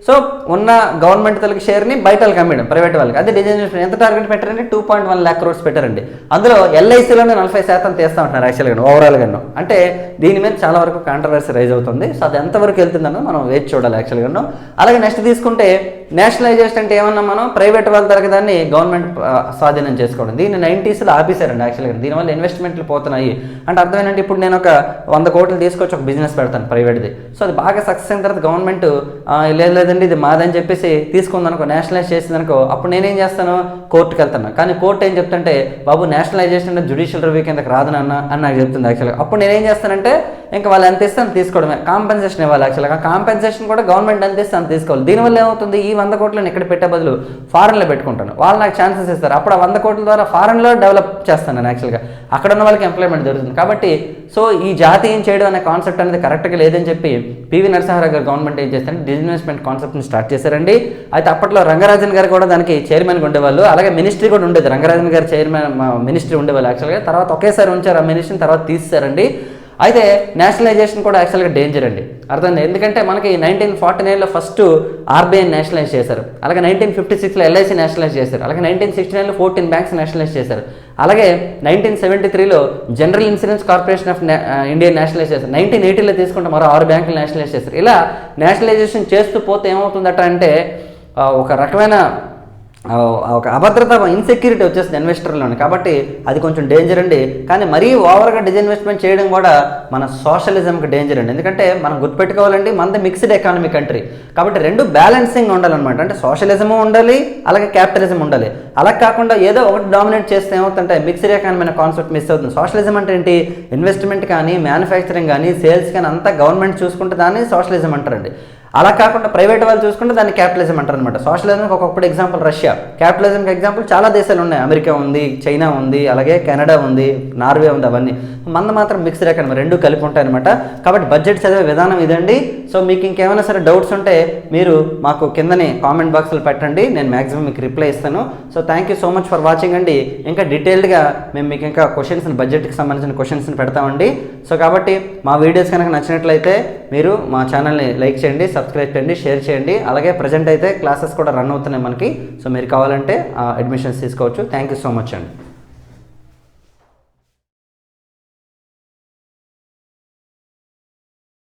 సో ఉన్న గవర్నమెంట్ తలకి షేర్ని బయట వాళ్ళకి అమ్మేయడం ప్రైవేట్ వాళ్ళకి, అదే డిజిన్వెస్ట్మెంట్. ఎంత టార్గెట్ పెట్టారంటే 2.1 lakh crores పెట్టారండి. అందులో ఎల్ఐసిలోనే 40% తీస్తూ ఉంటున్నారు యాక్చువల్గా ఓవరాల్గా. అంటే దీని మీద చాలా వరకు కాంట్రవర్సీ రైజ్ అవుతుంది. సో అది ఎంతవరకు వెళ్తుందన్నో మనం వేచి చూడాలి యాక్చువల్గా. అలాగే నెక్స్ట్ తీసుకుంటే నేషనలైజేషన్ అంటే ఏమన్నా మనం ప్రైవేట్ వాళ్ళ తరగతి దాన్ని గవర్నమెంట్ స్వాధీనం చేసుకోవడం. దీన్ని 90sలో ఆపేశారండి యాక్చువల్గా. దీనివల్ల ఇన్వెస్ట్మెంట్లు పోతున్నాయి అంటే అర్థం ఏంటంటే ఇప్పుడు నేను ఒక 100 కోట్లు తీసుకొచ్చి ఒక బిజినెస్ పెడతాను ప్రైవేట్ది. సో అది బాగా సక్సెస్ అయిన తర్వాత గవర్నమెంట్ లేదండి ఇది మాదని చెప్పేసి తీసుకుందనుకో, నేషనలైజ్ చేసిందనుకో, అప్పుడు నేనేం చేస్తాను, కోర్టుకి వెళ్తాను. కానీ కోర్టు ఏం చెప్తుంటే బాబు నేషనలైజేషన్ అంటే జ్యుడిషియల్ రివ్యూ కిందకి రాదు నాన్న అని నాకు చెప్తుంది యాక్చువల్గా. అప్పుడు నేనేం చేస్తానంటే ఇంకా వాళ్ళు ఎంత ఇస్తే అంత తీసుకోవడమే, కాంపెన్సేషన్ ఇవ్వాలి యాక్చువల్గా. కాంపెన్సేషన్ కూడా గవర్నమెంట్ ఎంత ఇస్తే అంత తీసుకోవాలి. దీనివల్ల ఏమవుతుంది, ఈ 100 కోట్లను ఇక్కడ పెట్టే బదులు ఫారెన్లో పెట్టుకుంటాను, వాళ్ళు నాకు ఛాన్సెస్ ఇస్తారు. అప్పుడు ఆ 100 కోట్ల ద్వారా ఫారెన్లో డెవలప్ చేస్తాను నేను యాక్చువల్గా, అక్కడ ఉన్న వాళ్ళకి ఎంప్లాయ్మెంట్ దొరుకుతుంది. కాబట్టి సో ఈ జాతీయం చేయడం అనే కాన్సెప్ట్ అనేది కరెక్ట్గా లేదని చెప్పి పివి నరసింహారావు గారు గవర్నమెంట్ ఏం చేస్తారంటే డిజిన్వెస్ట్మెంట్ కాన్సెప్ట్ని స్టార్ట్ చేశారండి. అయితే అప్పట్లో రంగరాజన్ గారు కూడా దానికి చైర్మన్గా ఉండేవాళ్ళు, అలాగే మినిస్ట్రీ కూడా ఉండేది. రంగరాజన్ గారు చైర్మన్ మినిస్ట్రీ ఉండేవాళ్ళు యాక్చువల్గా. తర్వాత ఒకేసారి ఉంచారు ఆ మినిస్ట్రీని, తర్వాత తీసేశారండి. అయితే నేషనలైజేషన్ కూడా యాక్చువల్గా డేంజర్ అండి, అర్థమైంది. ఎందుకంటే మనకి 1949లో ఫస్ట్ ఆర్బీఐ నేషనలైజ్ చేశారు, అలాగే 1956లో ఎల్ఐసి నేషనలైజ్ చేశారు, అలాగే 1969లో 14 బ్యాంక్స్ నేషనలైజ్ చేశారు, అలాగే 1973లో general insurance corporation of India nationalise చేశారు, 1980లో తీసుకుంటే మరో 6 బ్యాంకులు నేషనలైజ్ చేశారు. ఇలా నేషనలైజేషన్ చేస్తూ పోతే ఏమవుతుందట అంటే ఒక రకమైన ఒక అభద్రత, ఇన్సెక్యూరిటీ వచ్చేస్తుంది ఇన్వెస్టర్లోని. కాబట్టి అది కొంచెం డేంజర్ అండి. కానీ మరీ ఓవర్గా డిజిన్వెస్ట్మెంట్ చేయడం కూడా మన సోషలిజంకి డేంజర్ అండి. ఎందుకంటే మనం గుర్తుపెట్టుకోవాలండి మనది మిక్స్డ్ ఎకానమీ కంట్రీ, కాబట్టి రెండు బ్యాలెన్సింగ్ ఉండాలన్నమాట. అంటే సోషలిజము ఉండాలి, అలాగే క్యాపిటలిజం ఉండాలి. అలా కాకుండా ఏదో ఒకటి డామినేట్ చేస్తే ఏమవుతుంటే మిక్స్డ్ ఎకానమీ అనే కాన్సెప్ట్ మిస్ అవుతుంది. సోషలిజం అంటే ఏంటి, ఇన్వెస్ట్మెంట్ కానీ మ్యానుఫ్యాక్చరింగ్ కానీ సేల్స్ కానీ అంతా గవర్నమెంట్ చూసుకుంటే దాన్ని సోషలిజం అంటారండి. అలా కాకుండా ప్రైవేట్ వాళ్ళు చూసుకుంటే దాన్ని క్యాపిటలిజం అంటారు అనమాట. సోషలిజంకి ఒకప్పుడు ఎగ్జాంపుల్ రష్యా, క్యాపిటలిజంకి ఎగ్జాంపుల్ చాలా దేశాలు ఉన్నాయి, అమెరికా ఉంది, చైనా ఉంది, అలాగే కెనడా ఉంది, నార్వే ఉంది. అవన్నీ మన మాత్రం మిక్స్డ్ ఎకానమీ, రెండు కలిపి ఉంటాయి అనమాట. కాబట్టి బడ్జెట్ చదివే విధానం ఇదండి. సో మీకు ఇంకేమైనా సరే డౌట్స్ ఉంటే మీరు మాకు కిందని కామెంట్ బాక్స్లో పెట్టండి, నేను మ్యాక్సిమం మీకు రిప్లై ఇస్తాను. So thank you so much for watching అండి. ఇంకా డీటెయిల్డ్గా మేము మీకు ఇంకా క్వశ్చన్స్ని, బడ్జెట్కి సంబంధించిన క్వశ్చన్స్ని పెడతామండి. సో కాబట్టి మా వీడియోస్ కనుక నచ్చినట్లయితే మీరు మా ఛానల్ని లైక్ చేయండి, సబ్స్క్రైబ్ చేయండి, షేర్ చేయండి. అలాగే ప్రజెంట్ అయితే క్లాసెస్ కూడా రన్ అవుతున్నాయి మనకి. సో మీరు కావాలంటే అడ్మిషన్స్ తీసుకోవచ్చు. థ్యాంక్ యూ సో మచ్ అండి.